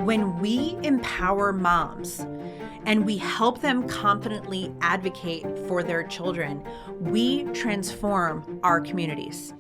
When we empower moms and we help them confidently advocate for their children, we transform our communities.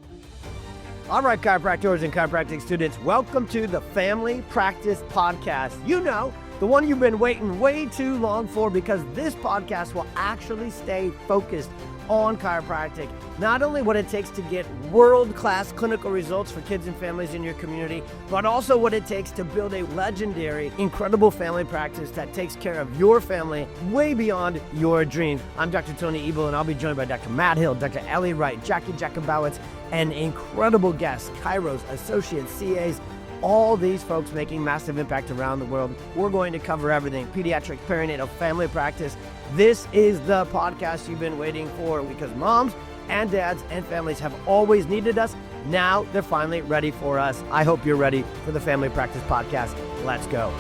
All right, chiropractors and chiropractic students, welcome to the Family Practice Podcast. You know, the one you've been waiting way too long for, because this podcast will actually stay focused on chiropractic. Not only what it takes to get world-class clinical results for kids and families in your community, but also what it takes to build a legendary, incredible family practice that takes care of your family way beyond your dreams. I'm Dr. Tony Ebel, and I'll be joined by Dr. Matt Hill, Dr. Ellie Wright, Jacqui Jakubowicz, and incredible guests, chiros, associates, CAs, all these folks making massive impact around the world. We're going to cover everything: pediatric, perinatal, family practice. This is the podcast you've been waiting for, because moms and dads and families have always needed us. Now they're finally ready for us. I hope you're ready for the Family Practice Podcast. Let's go.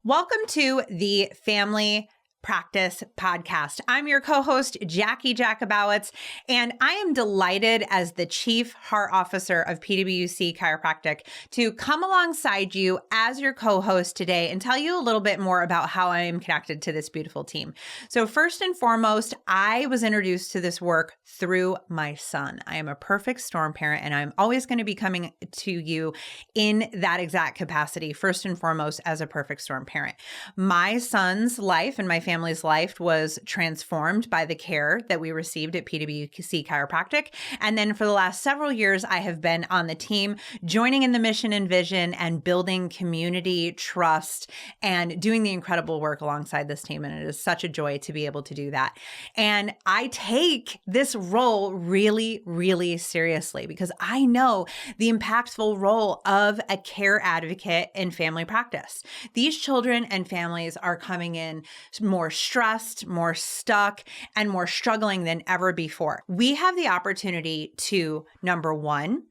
Welcome to the Family Practice Podcast. I'm your co-host, Jacqui Jakubowicz, and I am delighted as the Chief Heart Officer of PWC Chiropractic to come alongside you as your co-host today and tell you a little bit more about how I am connected to this beautiful team. So first and foremost, I was introduced to this work through my son. I am a perfect storm parent, and I'm always going to be coming to you in that exact capacity, first and foremost as a perfect storm parent. My son's life and my family's life was transformed by the care that we received at PWC Chiropractic. And then for the last several years, I have been on the team, joining in the mission and vision and building community trust and doing the incredible work alongside this team. And it is such a joy to be able to do that. And I take this role really, really seriously, because I know the impactful role of a care advocate in family practice. These children and families are coming in more stressed, more stuck, and more struggling than ever before. We have the opportunity to, number one,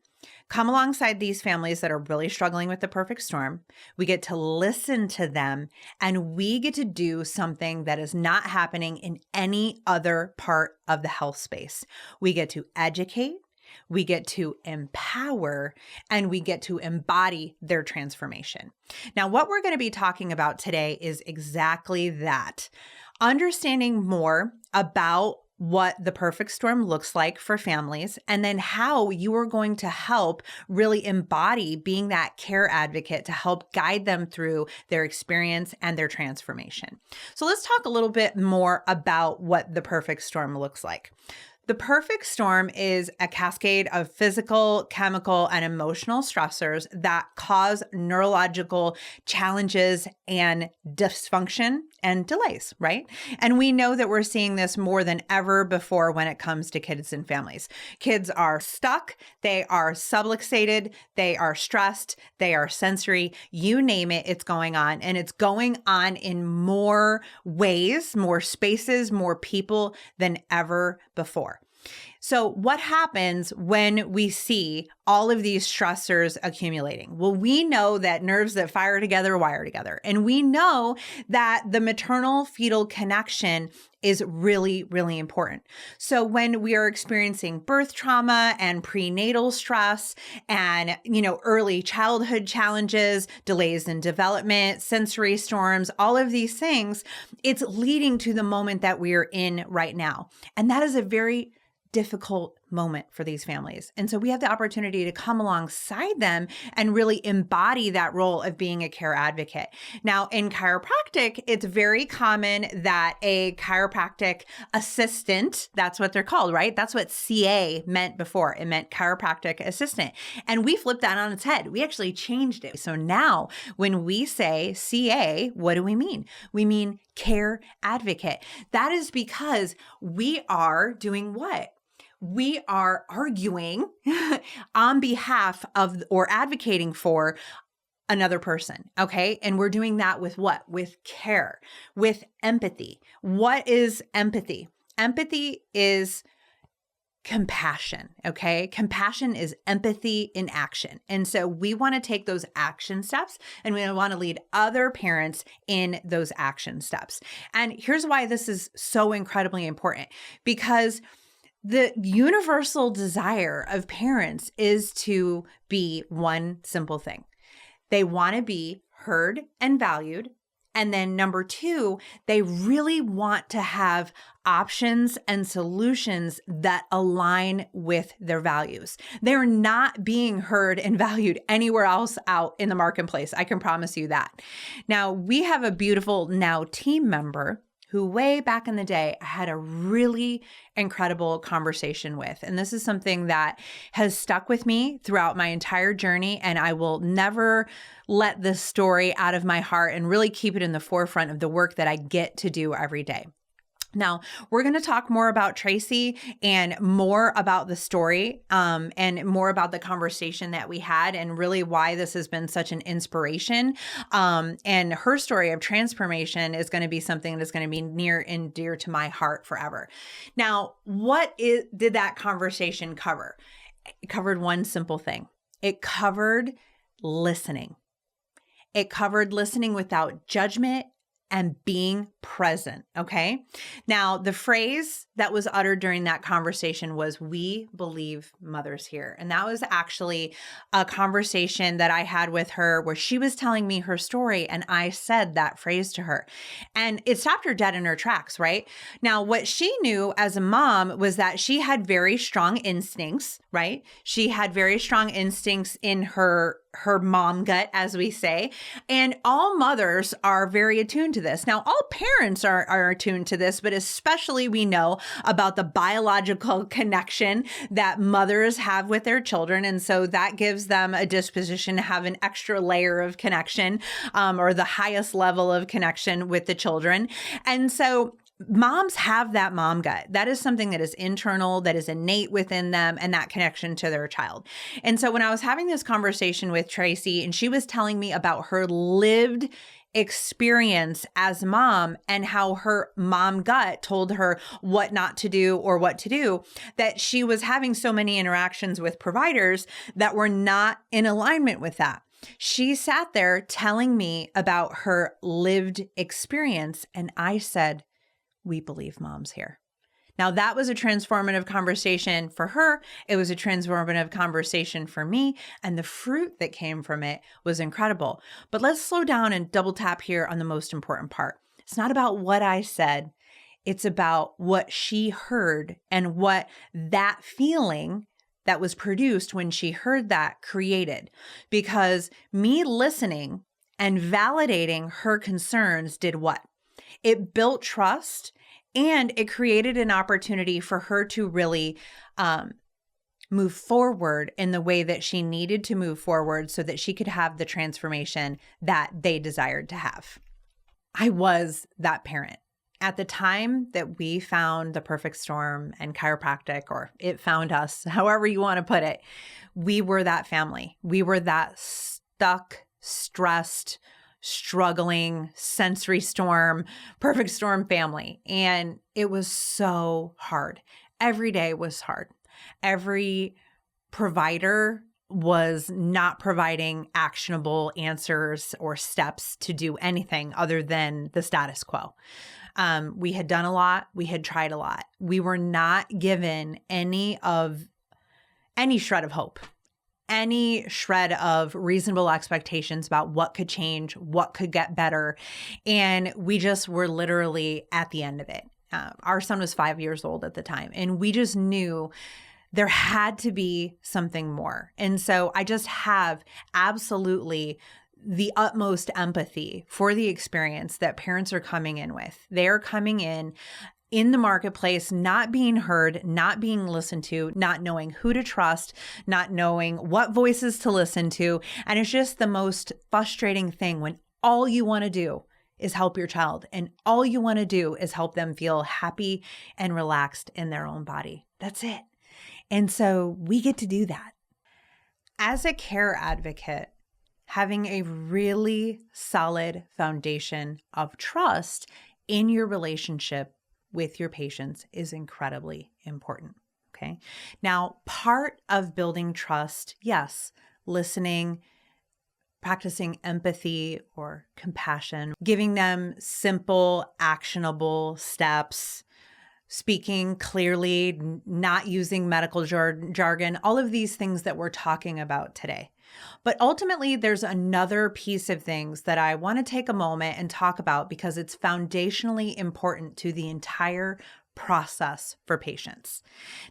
come alongside these families that are really struggling with the perfect storm. We get to listen to them, and we get to do something that is not happening in any other part of the health space. We get to educate, we get to empower, and we get to embody their transformation. Now, what we're going to be talking about today is exactly that. Understanding more about what the perfect storm looks like for families, and then how you are going to help really embody being that care advocate to help guide them through their experience and their transformation. So let's talk a little bit more about what the perfect storm looks like. The perfect storm is a cascade of physical, chemical, and emotional stressors that cause neurological challenges and dysfunction and delays, right? And we know that we're seeing this more than ever before when it comes to kids and families. Kids are stuck, they are subluxated, they are stressed, they are sensory, you name it, it's going on. And it's going on in more ways, more spaces, more people than ever before. So what happens when we see all of these stressors accumulating? Well, we know that nerves that fire together wire together. And we know that the maternal-fetal connection is really, really important. So when we are experiencing birth trauma and prenatal stress and, early childhood challenges, delays in development, sensory storms, all of these things, it's leading to the moment that we are in right now. And that is a very difficult moment for these families. And so we have the opportunity to come alongside them and really embody that role of being a care advocate. Now, in chiropractic, it's very common that a chiropractic assistant, that's what they're called, right? That's what CA meant before. It meant chiropractic assistant. And we flipped that on its head. We actually changed it. So now when we say CA, what do we mean? We mean care advocate. That is because we are doing what? We are arguing on behalf of or advocating for another person, okay? And we're doing that with what? With care, with empathy. What is empathy? Empathy is compassion, okay? Compassion is empathy in action. And so we want to take those action steps and we want to lead other parents in those action steps. And here's why this is so incredibly important, because the universal desire of parents is to be one simple thing. They want to be heard and valued. And then number two, they really want to have options and solutions that align with their values. They're not being heard and valued anywhere else out in the marketplace. I can promise you that. Now, we have a beautiful now team member who way back in the day I had a really incredible conversation with. And this is something that has stuck with me throughout my entire journey. And I will never let this story out of my heart and really keep it in the forefront of the work that I get to do every day. Now, we're going to talk more about Tracy and more about the story and more about the conversation that we had and really why this has been such an inspiration. And her story of transformation is going to be something that's going to be near and dear to my heart forever. Now, did that conversation cover? It covered one simple thing. It covered listening. It covered listening without judgment and being present. Okay. Now, the phrase that was uttered during that conversation was, "We believe mothers here." And that was actually a conversation that I had with her where she was telling me her story. And I said that phrase to her and it stopped her dead in her tracks. Right. Now, what she knew as a mom was that she had very strong instincts, right? She had very strong instincts in her mom gut, as we say. And all mothers are very attuned to this. Now, all parents are attuned to this, but especially we know about the biological connection that mothers have with their children. And so that gives them a disposition to have an extra layer of connection or the highest level of connection with the children. And so moms have that mom gut. That is something that is internal, that is innate within them, and that connection to their child. And so when I was having this conversation with Tracy and she was telling me about her lived experience as mom and how her mom gut told her what not to do or what to do, that she was having so many interactions with providers that were not in alignment with that. She sat there telling me about her lived experience, and I said, "We believe moms here." Now, that was a transformative conversation for her. It was a transformative conversation for me. And the fruit that came from it was incredible. But let's slow down and double tap here on the most important part. It's not about what I said. It's about what she heard and what that feeling that was produced when she heard that created. Because me listening and validating her concerns did what? It built trust. And it created an opportunity for her to really move forward in the way that she needed to move forward so that she could have the transformation that they desired to have. I was that parent. At the time that we found the perfect storm and chiropractic, or it found us, however you want to put it, we were that family. We were that stuck, stressed, struggling, sensory storm, perfect storm family. And it was so hard. Every day was hard. Every provider was not providing actionable answers or steps to do anything other than the status quo. We had done a lot. We had tried a lot. We were not given any shred of hope. Any shred of reasonable expectations about what could change, what could get better. And we just were literally at the end of it. Our son was 5 years old at the time, and we just knew there had to be something more. And so I just have absolutely the utmost empathy for the experience that parents are coming in with. They're coming in the marketplace, not being heard, not being listened to, not knowing who to trust, not knowing what voices to listen to. And it's just the most frustrating thing when all you want to do is help your child and all you want to do is help them feel happy and relaxed in their own body. That's it. And so we get to do that. As a care advocate, having a really solid foundation of trust in your relationship with your patients is incredibly important. Okay. Now, part of building trust, yes, listening, practicing empathy or compassion, giving them simple, actionable steps, speaking clearly, not using medical jargon, all of these things that we're talking about today. But ultimately, there's another piece of things that I want to take a moment and talk about because it's foundationally important to the entire process for patients.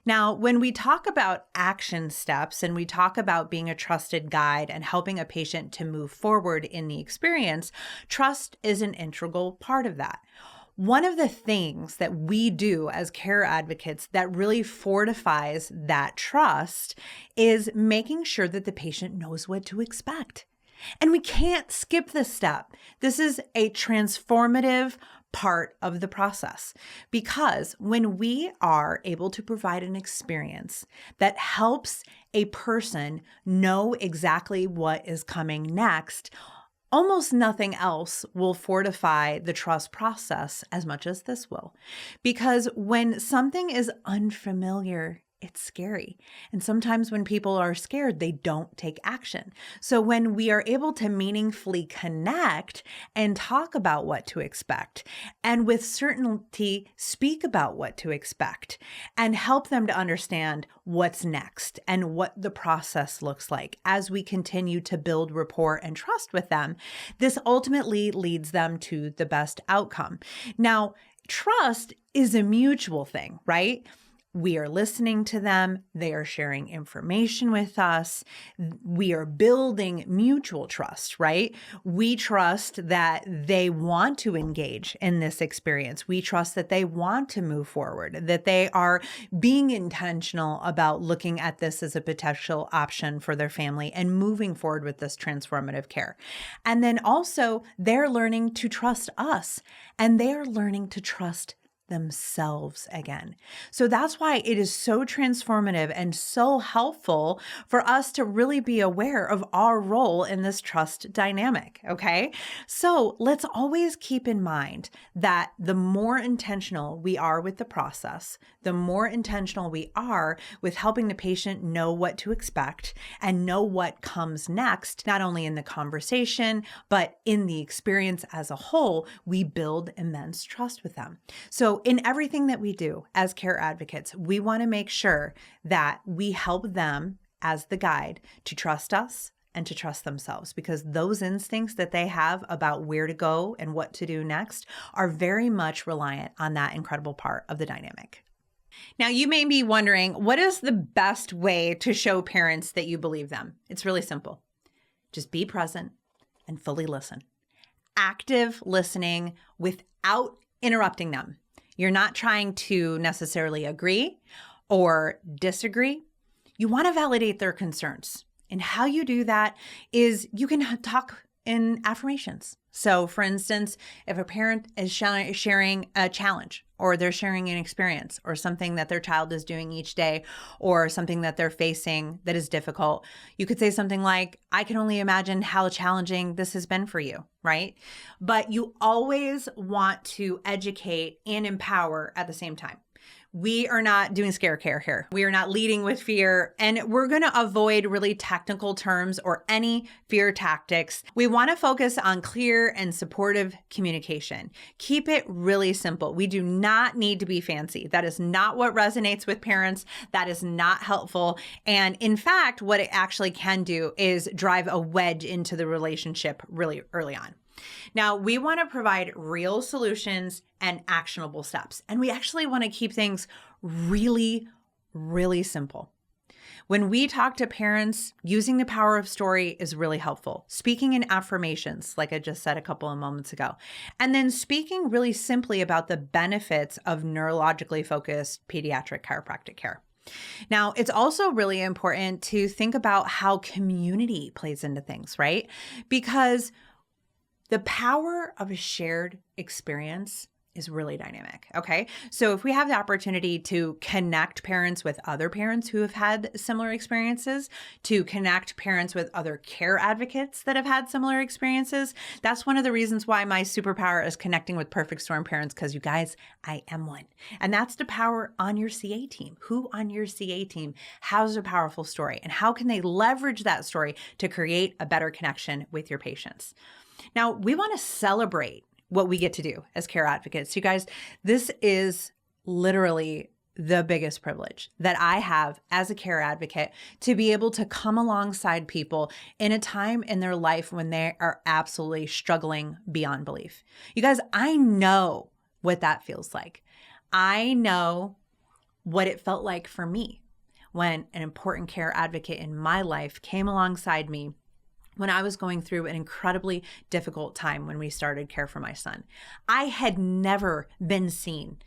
Now, when we talk about action steps and we talk about being a trusted guide and helping a patient to move forward in the experience, trust is an integral part of that. One of the things that we do as care advocates that really fortifies that trust is making sure that the patient knows what to expect. And we can't skip this step. This is a transformative part of the process because when we are able to provide an experience that helps a person know exactly what is coming next, almost nothing else will fortify the trust process as much as this will. Because when something is unfamiliar, it's scary. And sometimes when people are scared, they don't take action. So when we are able to meaningfully connect and talk about what to expect, and with certainty speak about what to expect, and help them to understand what's next and what the process looks like as we continue to build rapport and trust with them, this ultimately leads them to the best outcome. Now, trust is a mutual thing, right? We are listening to them. They are sharing information with us. We are building mutual trust, right? We trust that they want to engage in this experience. We trust that they want to move forward, that they are being intentional about looking at this as a potential option for their family and moving forward with this transformative care. And then also they're learning to trust us and they are learning to trust themselves again. So that's why it is so transformative and so helpful for us to really be aware of our role in this trust dynamic. Okay. So let's always keep in mind that the more intentional we are with the process, the more intentional we are with helping the patient know what to expect and know what comes next, not only in the conversation, but in the experience as a whole, we build immense trust with them. So in everything that we do as care advocates, we want to make sure that we help them as the guide to trust us and to trust themselves, because those instincts that they have about where to go and what to do next are very much reliant on that incredible part of the dynamic. Now, you may be wondering, what is the best way to show parents that you believe them? It's really simple. Just be present and fully listen. Active listening without interrupting them. You're not trying to necessarily agree or disagree. You want to validate their concerns. And how you do that is you can talk in affirmations. So for instance, if a parent is sharing a challenge or they're sharing an experience or something that their child is doing each day or something that they're facing that is difficult, you could say something like, I can only imagine how challenging this has been for you, right? But you always want to educate and empower at the same time. We are not doing scare care here. We are not leading with fear, and we're going to avoid really technical terms or any fear tactics. We want to focus on clear and supportive communication. Keep it really simple. We do not need to be fancy. That is not what resonates with parents. That is not helpful. And in fact, what it actually can do is drive a wedge into the relationship really early on. Now, we want to provide real solutions and actionable steps. And we actually want to keep things really, really simple. When we talk to parents, using the power of story is really helpful. Speaking in affirmations, like I just said a couple of moments ago. And then speaking really simply about the benefits of neurologically focused pediatric chiropractic care. Now, it's also really important to think about how community plays into things, right? Because the power of a shared experience is really dynamic. Okay. So if we have the opportunity to connect parents with other parents who have had similar experiences, to connect parents with other care advocates that have had similar experiences, that's one of the reasons why my superpower is connecting with perfect storm parents, because you guys, I am one. And that's the power on your CA team. Who on your CA team has a powerful story, and how can they leverage that story to create a better connection with your patients? Now, we want to celebrate what we get to do as care advocates. You guys, this is literally the biggest privilege that I have as a care advocate to be able to come alongside people in a time in their life when they are absolutely struggling beyond belief. You guys, I know what that feels like. I know what it felt like for me when an important care advocate in my life came alongside me when I was going through an incredibly difficult time when we started care for my son. I had never been seen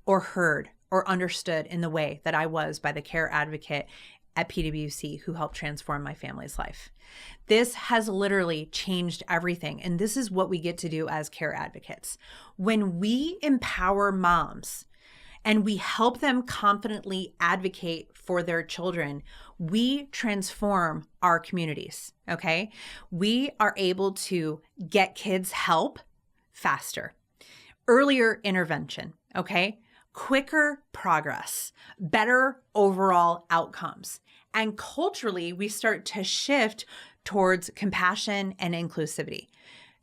or heard or understood in the way that I was by the care advocate at PWC who helped transform my family's life. This has literally changed everything. And this is what we get to do as care advocates. When we empower moms and we help them confidently advocate for their children, we transform our communities, okay? We are able to get kids help faster, earlier intervention, okay? Quicker progress, better overall outcomes. And culturally, we start to shift towards compassion and inclusivity.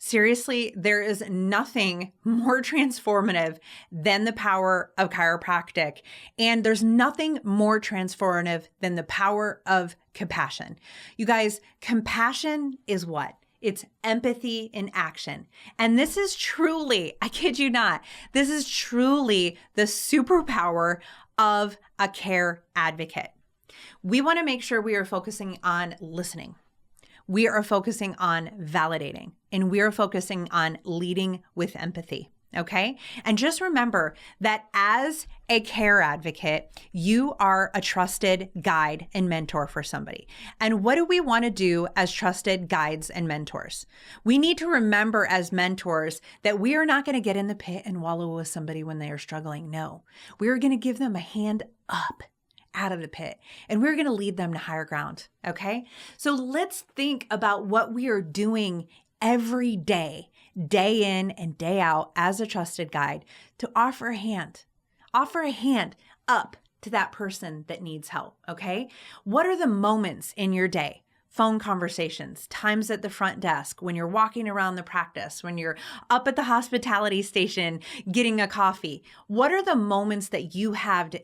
Seriously, there is nothing more transformative than the power of chiropractic. And there's nothing more transformative than the power of compassion. You guys, compassion is what? It's empathy in action. And this is truly, I kid you not, this is truly the superpower of a care advocate. We want to make sure we are focusing on listening. We are focusing on validating, and we are focusing on leading with empathy. Okay? And just remember that as a care advocate, you are a trusted guide and mentor for somebody. And what do we want to do as trusted guides and mentors? We need to remember as mentors that we are not going to get in the pit and wallow with somebody when they are struggling. No, we are going to give them a hand up out of the pit, and we're going to lead them to higher ground. Okay? So let's think about what we are doing every day, day in and day out as a trusted guide to offer a hand up to that person that needs help, okay? What are the moments in your day? Phone conversations, times at the front desk, when you're walking around the practice, when you're up at the hospitality station getting a coffee. What are the moments that you have to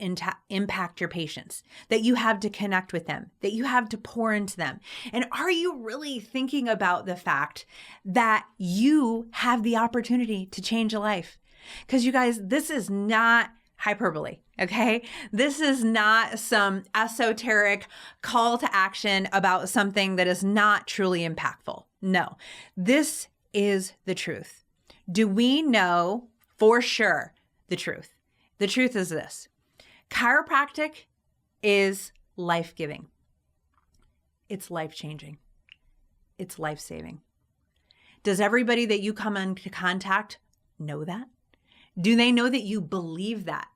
impact your patients, that you have to connect with them, that you have to pour into them? And are you really thinking about the fact that you have the opportunity to change a life? Because you guys, this is not hyperbole, okay? This is not some esoteric call to action about something that is not truly impactful. No, this is the truth. Do we know for sure the truth? The truth is this: chiropractic is life-giving. It's life-changing. It's life-saving. Does everybody that you come into contact know that? Do they know that you believe that?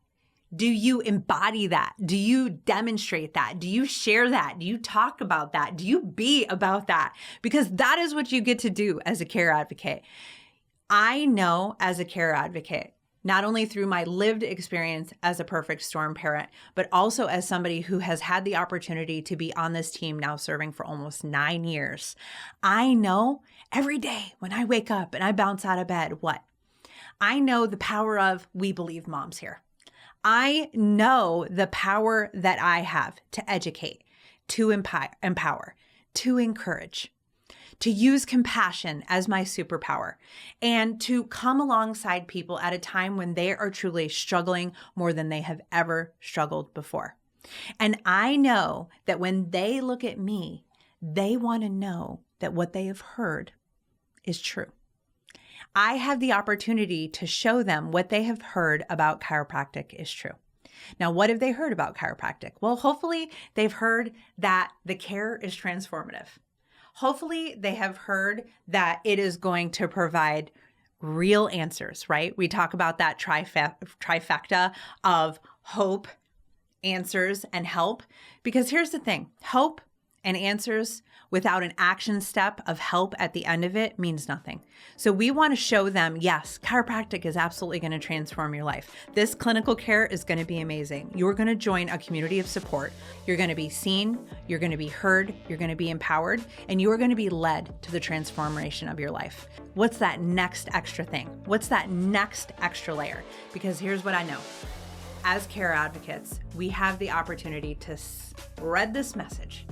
Do you embody that? Do you demonstrate that? Do you share that? Do you talk about that? Do you be about that? Because that is what you get to do as a care advocate. I know as a care advocate, not only through my lived experience as a perfect storm parent, but also as somebody who has had the opportunity to be on this team now serving for almost 9 years. I know every day when I wake up and I bounce out of bed, what? I know the power of we believe moms here. I know the power that I have to educate, to empower, to encourage, to use compassion as my superpower, and to come alongside people at a time when they are truly struggling more than they have ever struggled before. And I know that when they look at me, they want to know that what they have heard is true. I have the opportunity to show them what they have heard about chiropractic is true. Now, what have they heard about chiropractic? Well, hopefully they've heard that the care is transformative. Hopefully they have heard that it is going to provide real answers, right? We talk about that trifecta of hope, answers, and help. Because here's the thing, hope and answers without an action step of help at the end of it means nothing. So we want to show them, yes, chiropractic is absolutely going to transform your life. This clinical care is going to be amazing. You're going to join a community of support. You're going to be seen, you're going to be heard, you're going to be empowered, and you are going to be led to the transformation of your life. What's that next extra thing? What's that next extra layer? Because here's what I know. as care advocates, we have the opportunity to spread this message,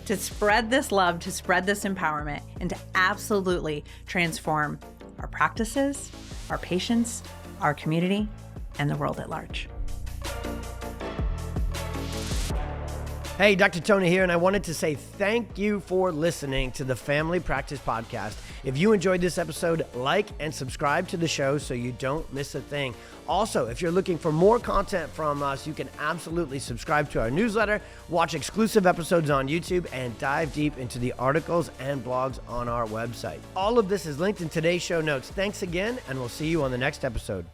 to spread this love, to spread this empowerment, and to absolutely transform our practices, our patients, our community, and the world at large. Hey, Dr. Tony here, and I wanted to say thank you for listening to the Family Practice Podcast. If you enjoyed this episode, like and subscribe to the show so you don't miss a thing. Also, if you're looking for more content from us, you can absolutely subscribe to our newsletter, watch exclusive episodes on YouTube, and dive deep into the articles and blogs on our website. All of this is linked in today's show notes. Thanks again, and we'll see you on the next episode.